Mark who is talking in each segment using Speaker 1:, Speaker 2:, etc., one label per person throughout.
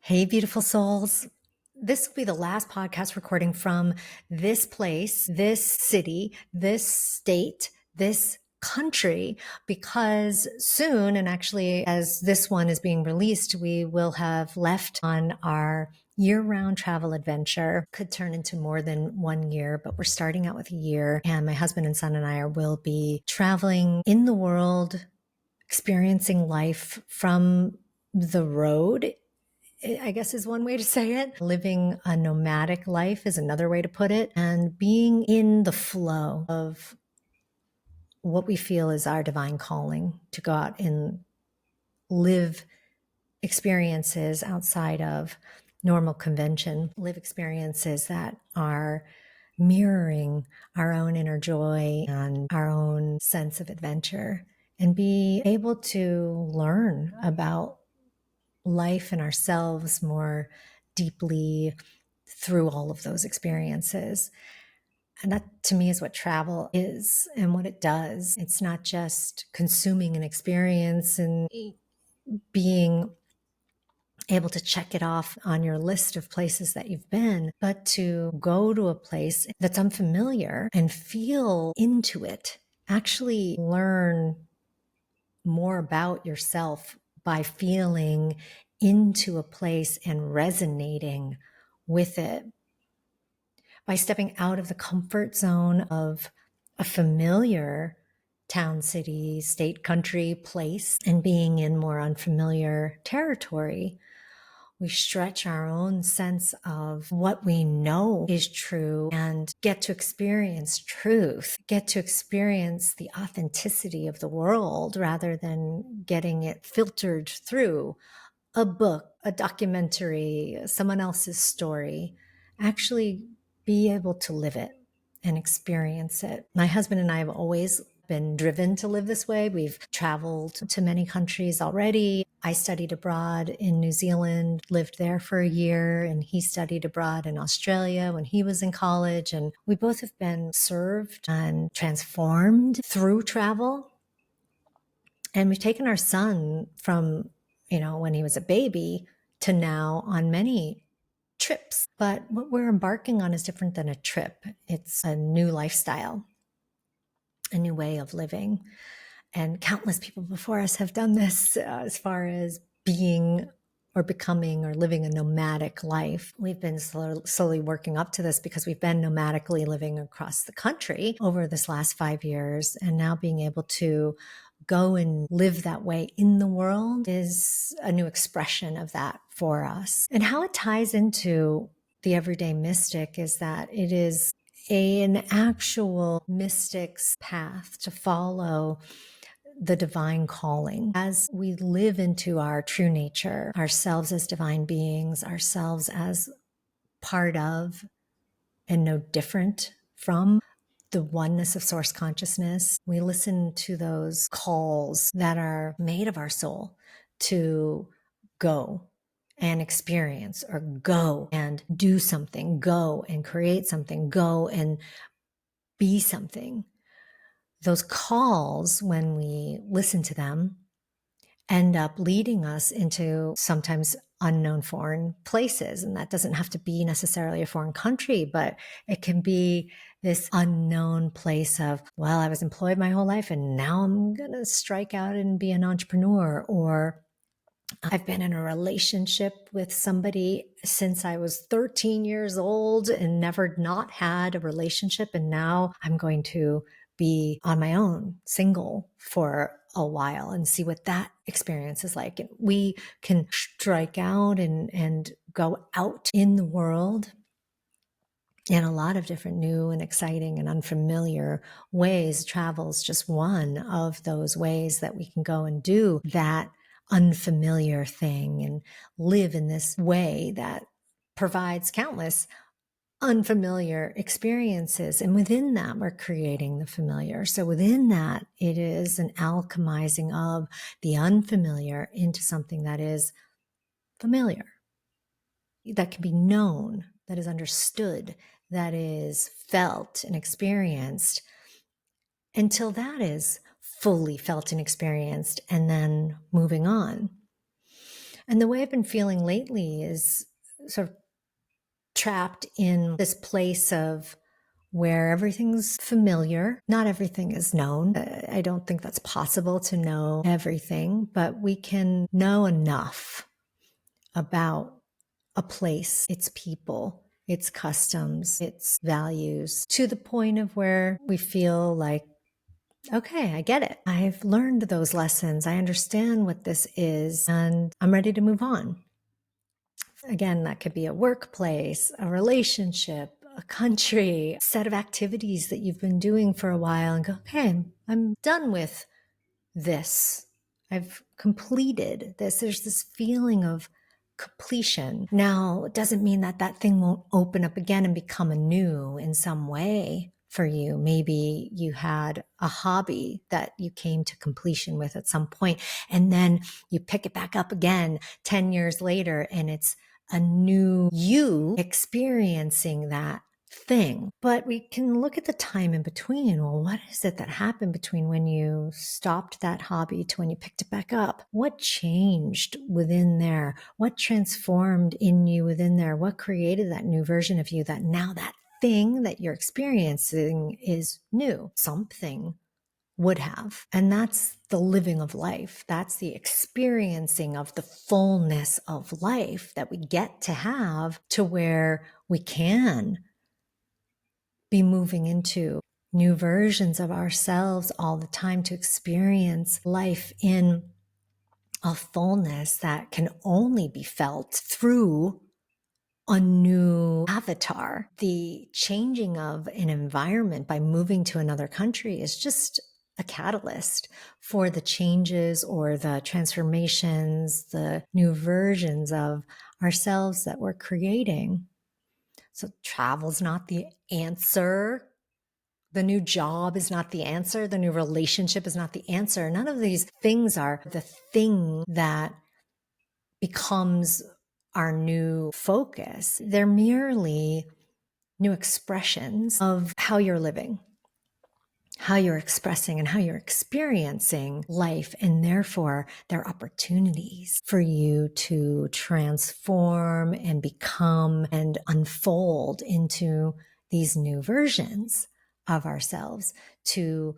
Speaker 1: Hey, beautiful souls. This will be the last podcast recording from this place, this city, this state, this country, because soon, and actually, as this one is being released, we will have left on our year-round travel adventure. Could turn into more than 1 year, but we're starting out with a year. And my husband and son and I will be traveling in the world, experiencing life from the road, I guess is one way to say it. Living a nomadic life is another way to put it. And being in the flow of what we feel is our divine calling to go out and live experiences outside of normal convention, live experiences that are mirroring our own inner joy and our own sense of adventure, and be able to learn about life and ourselves more deeply through all of those experiences. And that to me is what travel is and what it does. It's not just consuming an experience and being able to check it off on your list of places that you've been, but to go to a place that's unfamiliar and feel into it, actually learn more about yourself by feeling into a place and resonating with it, by stepping out of the comfort zone of a familiar town, city, state, country, place, and being in more unfamiliar territory. We stretch our own sense of what we know is true and get to experience truth, get to experience the authenticity of the world rather than getting it filtered through a book, a documentary, someone else's story. Actually be able to live it and experience it. My husband and I have always been driven to live this way. We've traveled to many countries already. I studied abroad in New Zealand, lived there for a year, and he studied abroad in Australia when he was in college. And we both have been served and transformed through travel. And we've taken our son from, when he was a baby to now on many trips. But what we're embarking on is different than a trip. It's a new lifestyle, a new way of living. And countless people before us have done this as far as being or becoming or living a nomadic life. We've been slowly working up to this because we've been nomadically living across the country over this last 5 years. And now being able to go and live that way in the world is a new expression of that for us. And how it ties into the everyday mystic is that it is an actual mystic's path to follow the divine calling as we live into our true nature, ourselves as divine beings, ourselves as part of and no different from the oneness of source consciousness. We listen to those calls that are made of our soul to go and experience, or go and do something, go and create something, go and be something. Those calls, when we listen to them, end up leading us into sometimes unknown foreign places. And that doesn't have to be necessarily a foreign country, but it can be this unknown place of, well, I was employed my whole life and now I'm going to strike out and be an entrepreneur. Or I've been in a relationship with somebody since I was 13 years old and never not had a relationship. And now I'm going to be on my own, single for a while, and see what that experience is like. And we can strike out and go out in the world in a lot of different new and exciting and unfamiliar ways. Travel is just one of those ways that we can go and do that unfamiliar thing and live in this way that provides countless unfamiliar experiences. And within that, we're creating the familiar. So within that, it is an alchemizing of the unfamiliar into something that is familiar, that can be known, that is understood, that is felt and experienced, until that is fully felt and experienced, and then moving on. And the way I've been feeling lately is sort of trapped in this place of where everything's familiar. Not everything is known. I don't think that's possible to know everything, but we can know enough about a place, its people, its customs, its values, to the point of where we feel like, okay, I get it. I've learned those lessons. I understand what this is, and I'm ready to move on. Again, that could be a workplace, a relationship, a country, a set of activities that you've been doing for a while and go, okay, I'm done with this. I've completed this. There's this feeling of completion. Now, it doesn't mean that that thing won't open up again and become anew in some way for you. Maybe you had a hobby that you came to completion with at some point, and then you pick it back up again 10 years later, and it's a new you experiencing that thing. But we can look at the time in between. Well, what is it that happened between when you stopped that hobby to when you picked it back up? What changed within there? What transformed in you within there? What created that new version of you that now that thing that you're experiencing is new? Something would have. And that's the living of life. That's the experiencing of the fullness of life that we get to have, to where we can be moving into new versions of ourselves all the time, to experience life in a fullness that can only be felt through a new avatar. The changing of an environment by moving to another country is just a catalyst for the changes or the transformations, the new versions of ourselves that we're creating. So travel's not the answer. The new job is not the answer. The new relationship is not the answer. None of these things are the thing that becomes our new focus. They're merely new expressions of how you're living, how you're expressing and how you're experiencing life. And therefore, they're opportunities for you to transform and become and unfold into these new versions of ourselves, to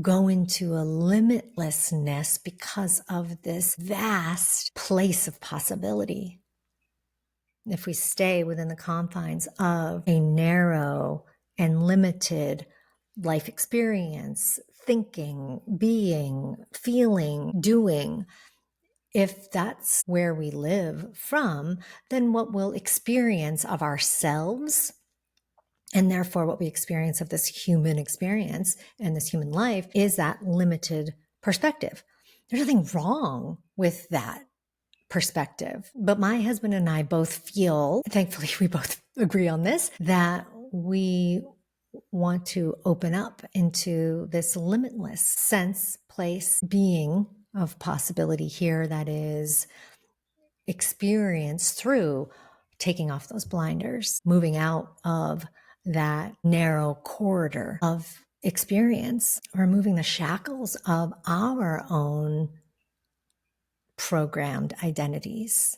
Speaker 1: go into a limitlessness because of this vast place of possibility. If we stay within the confines of a narrow and limited life experience, thinking, being, feeling, doing, if that's where we live from, then what we'll experience of ourselves, and therefore what we experience of this human experience and this human life, is that limited perspective. There's nothing wrong with that perspective. But my husband and I both feel, thankfully we both agree on this, that we want to open up into this limitless sense, place, being of possibility here that is experienced through taking off those blinders, moving out of that narrow corridor of experience, removing the shackles of our own programmed identities.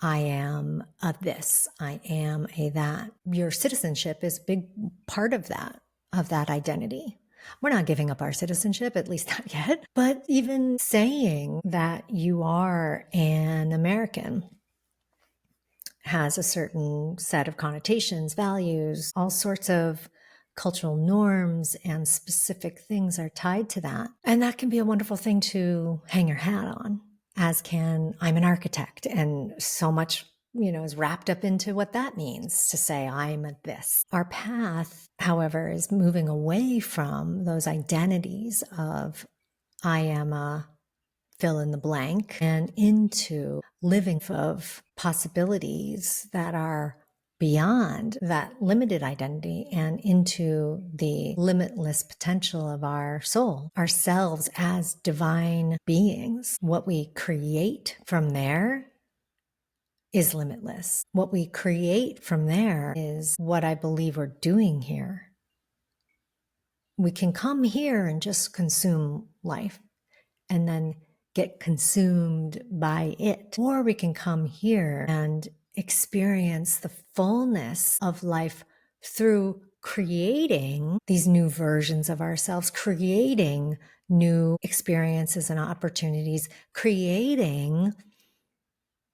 Speaker 1: I am a this, I am a that. Your citizenship is a big part of that identity. We're not giving up our citizenship, at least not yet. But even saying that you are an American has a certain set of connotations, values, all sorts of cultural norms and specific things are tied to that. And that can be a wonderful thing to hang your hat on, as can I'm an architect. And so much, is wrapped up into what that means to say I'm a this. Our path, however, is moving away from those identities of I am a fill in the blank and into living of possibilities that are beyond that limited identity and into the limitless potential of our soul, ourselves as divine beings. What we create from there is limitless. What we create from there is what I believe we're doing here. We can come here and just consume life and then get consumed by it. Or we can come here and experience the fullness of life through creating these new versions of ourselves, creating new experiences and opportunities, creating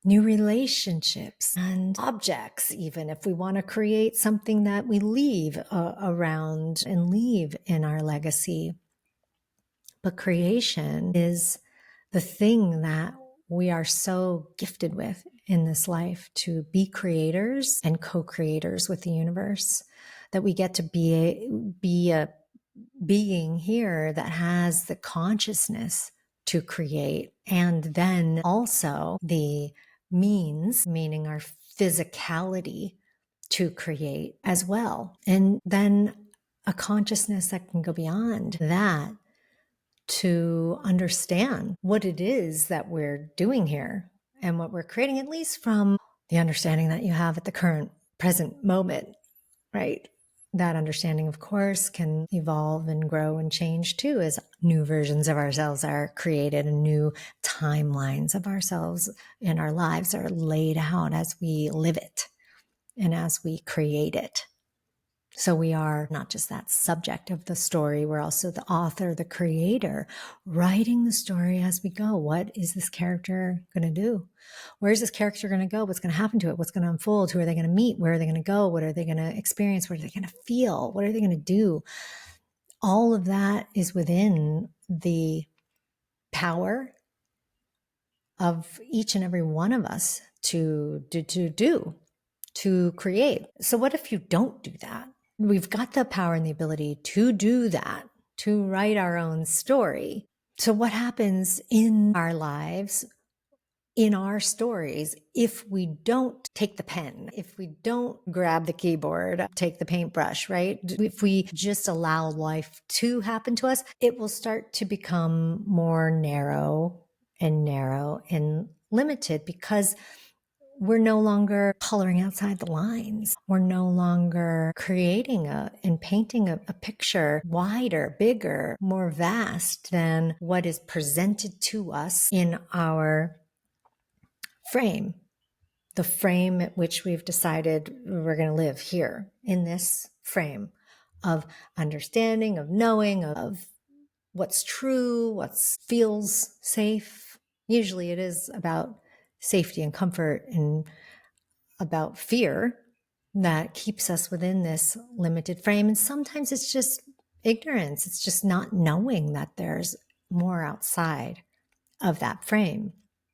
Speaker 1: new relationships and objects, even if we want to create something that we leave around and leave in our legacy. But creation is the thing that we are so gifted with in this life, to be creators and co-creators with the universe, that we get to be a being here that has the consciousness to create, and then also the means, meaning our physicality, to create as well. And then a consciousness that can go beyond that to understand what it is that we're doing here and what we're creating, at least from the understanding that you have at the current present moment, right? That understanding, of course, can evolve and grow and change too as new versions of ourselves are created and new timelines of ourselves in our lives are laid out as we live it and as we create it. So we are not just that subject of the story, we're also the author, the creator, writing the story as we go. What is this character going to do? Where is this character going to go? What's going to happen to it? What's going to unfold? Who are they going to meet? Where are they going to go? What are they going to experience? What are they going to feel? What are they going to do? All of that is within the power of each and every one of us to create. So what if you don't do that? We've got the power and the ability to do that, to write our own story. So what happens in our lives, in our stories, if we don't take the pen, if we don't grab the keyboard, take the paintbrush, right? If we just allow life to happen to us, it will start to become more narrow and limited, because we're no longer coloring outside the lines. We're no longer creating and painting a picture wider, bigger, more vast than what is presented to us in our frame, the frame at which we've decided we're going to live here, in this frame of understanding, of knowing, of what's true, what feels safe. Usually it is about safety and comfort and about fear that keeps us within this limited frame. And sometimes it's just ignorance. It's just not knowing that there's more outside of that frame.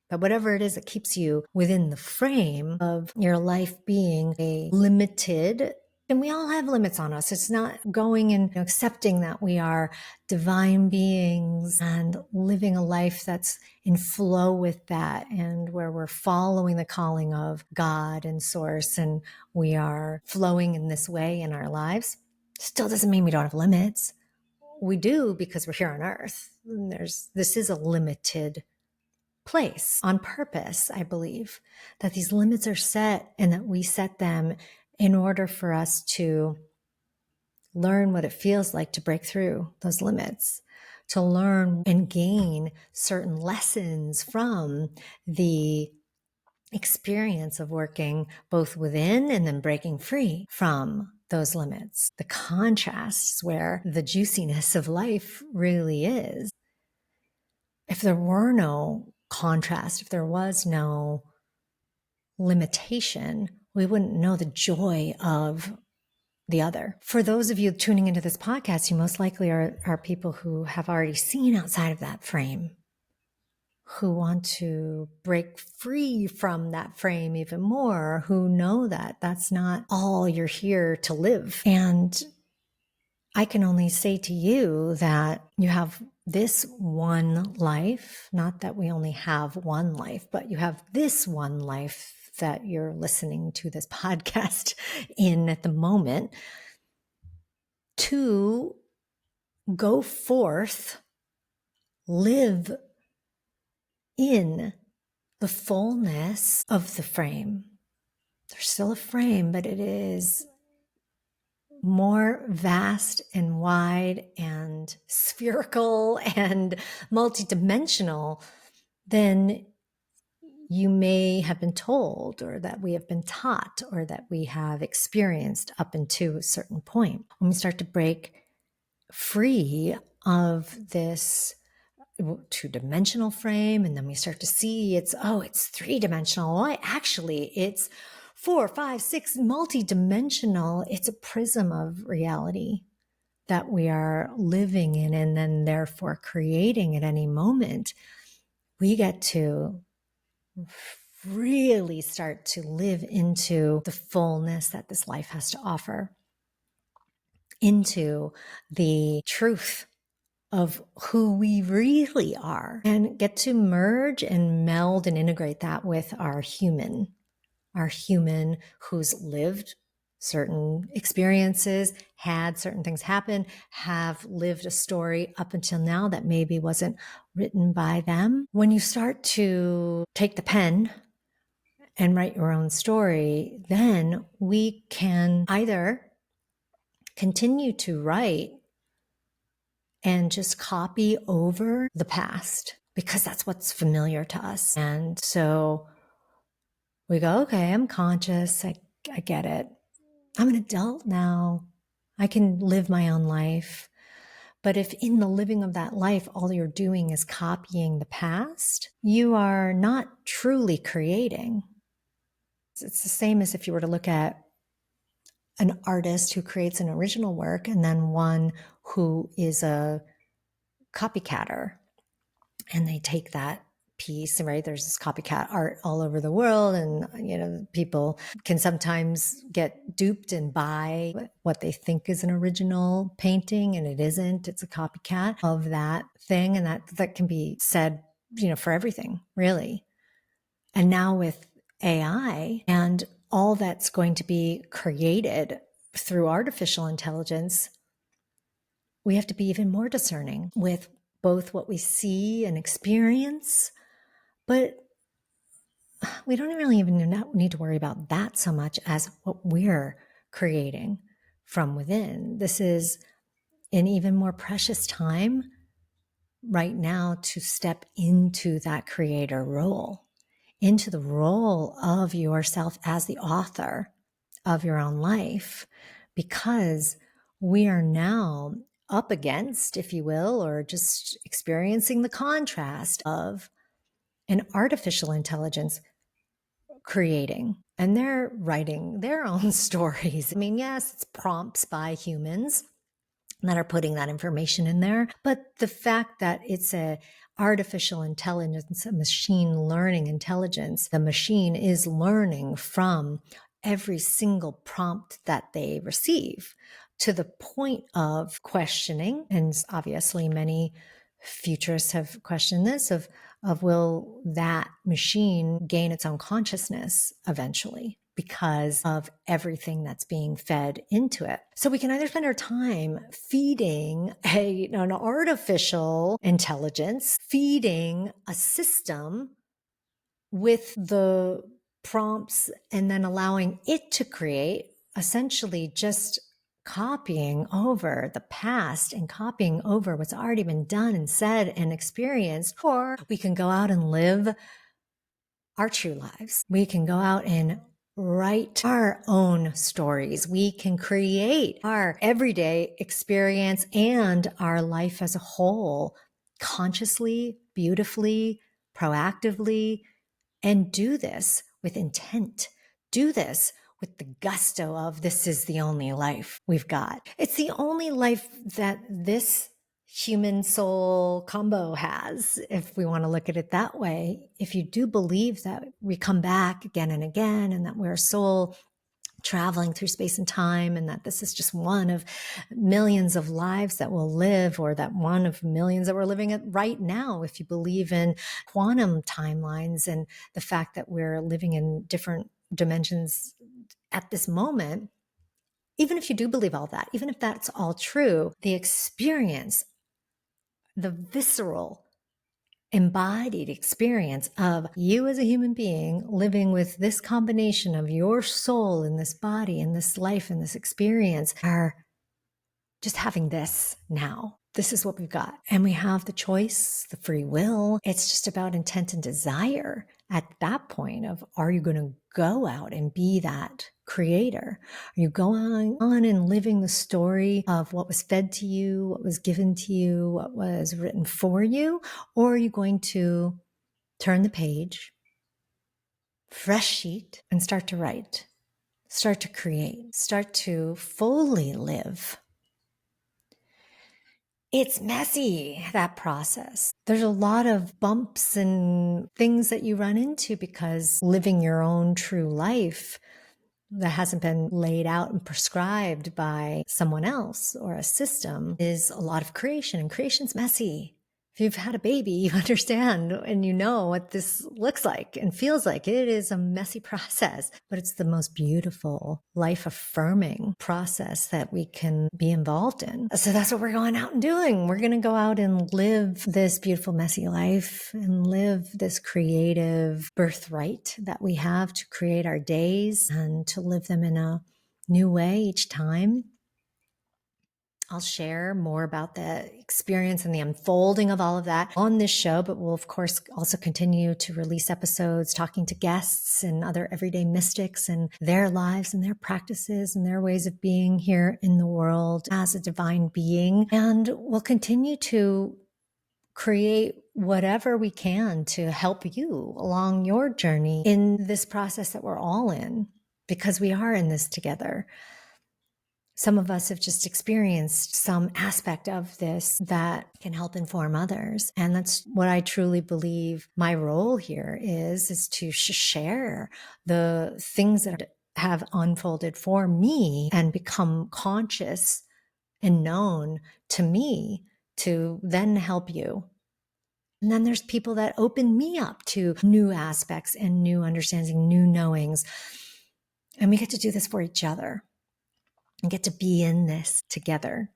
Speaker 1: But whatever it is that keeps you within the frame of your life being a limited, and we all have limits on us. It's not going and accepting that we are divine beings and living a life that's in flow with that, and where we're following the calling of God and source, and we are flowing in this way in our lives. Still doesn't mean we don't have limits. We do, because we're here on earth. This is a limited place on purpose. I believe that these limits are set, and that we set them in order for us to learn what it feels like to break through those limits, to learn and gain certain lessons from the experience of working both within and then breaking free from those limits. The contrast is where the juiciness of life really is. If there were no contrast, if there was no limitation, we wouldn't know the joy of the other. For those of you tuning into this podcast, you most likely are people who have already seen outside of that frame, who want to break free from that frame even more, who know that that's not all you're here to live. And I can only say to you that you have this one life, not that we only have one life, but you have this one life that you're listening to this podcast in at the moment, to go forth, live in the fullness of the frame. There's still a frame, but it is more vast and wide and spherical and multidimensional than you may have been told, or that we have been taught, or that we have experienced up until a certain point. When we start to break free of this two-dimensional frame, and then we start to see it's three-dimensional. Well, actually, it's 4, 5, 6, multi-dimensional. It's a prism of reality that we are living in, and then therefore creating at any moment. We get to really start to live into the fullness that this life has to offer, into the truth of who we really are, and get to merge and meld and integrate that with our human who's lived certain experiences, had certain things happen, have lived a story up until now that maybe wasn't written by them. When you start to take the pen and write your own story, then we can either continue to write and just copy over the past, because that's what's familiar to us. And so we go, okay, I'm conscious. I get it. I'm an adult now. I can live my own life. But if in the living of that life, all you're doing is copying the past, you are not truly creating. It's the same as if you were to look at an artist who creates an original work and then one who is a copycatter, and they take that piece, right? There's this copycat art all over the world, and people can sometimes get duped and buy what they think is an original painting, and it isn't. It's a copycat of that thing, and that can be said, for everything, really. And now with AI and all that's going to be created through artificial intelligence, we have to be even more discerning with both what we see and experience. But we don't really even need to worry about that so much as what we're creating from within. This is an even more precious time right now to step into that creator role, into the role of yourself as the author of your own life, because we are now up against, if you will, or just experiencing the contrast of an artificial intelligence creating, and they're writing their own stories. I mean, yes, it's prompts by humans that are putting that information in there, but the fact that it's a artificial intelligence, a machine learning intelligence, the machine is learning from every single prompt that they receive, to the point of questioning. And obviously many futurists have questioned this, of will that machine gain its own consciousness eventually, because of everything that's being fed into it. So we can either spend our time feeding an artificial intelligence, feeding a system with the prompts, and then allowing it to create, essentially just copying over the past and copying over what's already been done and said and experienced. Or we can go out and live our true lives. We can go out and write our own stories. We can create our everyday experience and our life as a whole, consciously, beautifully, proactively, and do this with intent. Do this with the gusto of, this is the only life we've got. It's the only life that this human soul combo has, if we want to look at it that way. If you do believe that we come back again and again, and that we're a soul traveling through space and time, and that this is just one of millions of lives that we'll live, or that one of millions that we're living it right now, if you believe in quantum timelines and the fact that we're living in different dimensions at this moment, even if you do believe all that, even if that's all true, the experience, the visceral, embodied experience of you as a human being living with this combination of your soul in this body, in this life, in this experience, are just having this now. this is what we've got. And we have the choice, the free will. It's just about intent and desire at that point of, are you going to go out and be that creator? Are you going on and living the story of what was fed to you, what was given to you, what was written for you? Or are you going to turn the page, fresh sheet, and start to write, start to create, start to fully live? It's messy, that process. There's a lot of bumps and things that you run into because living your own true life that hasn't been laid out and prescribed by someone else or a system is a lot of creation, and creation's messy. If you've had a baby, you understand and you know what this looks like and feels like. It is a messy process, but it's the most beautiful, life-affirming process that we can be involved in. So that's what we're going out and doing. We're going to go out and live this beautiful, messy life and live this creative birthright that we have to create our days and to live them in a new way each time. I'll share more about the experience and the unfolding of all of that on this show, but we'll, of course, also continue to release episodes talking to guests and other everyday mystics and their lives and their practices and their ways of being here in the world as a divine being. And we'll continue to create whatever we can to help you along your journey in this process that we're all in, because we are in this together. Some of us have just experienced some aspect of this that can help inform others. And that's what I truly believe my role here is to share the things that have unfolded for me and become conscious and known to me to then help you. And then there's people that open me up to new aspects and new understandings, new knowings. And we get to do this for each other and get to be in this together.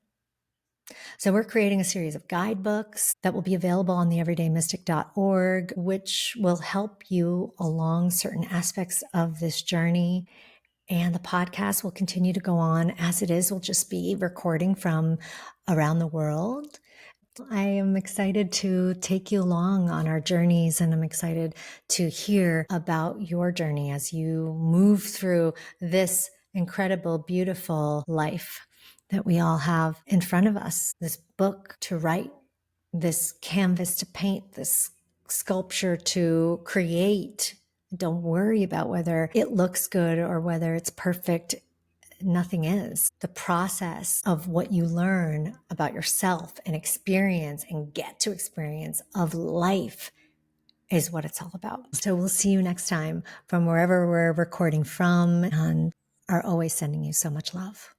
Speaker 1: So we're creating a series of guidebooks that will be available on theeverydaymystic.org, which will help you along certain aspects of this journey. And the podcast will continue to go on as it is. We'll just be recording from around the world. I am excited to take you along on our journeys, and I'm excited to hear about your journey as you move through this incredible, beautiful life that we all have in front of us. This book to write, this canvas to paint, this sculpture to create. Don't worry about whether it looks good or whether it's perfect. Nothing is. The process of what you learn about yourself and experience and get to experience of life is what it's all about. So we'll see you next time from wherever we're recording from, and are always sending you so much love.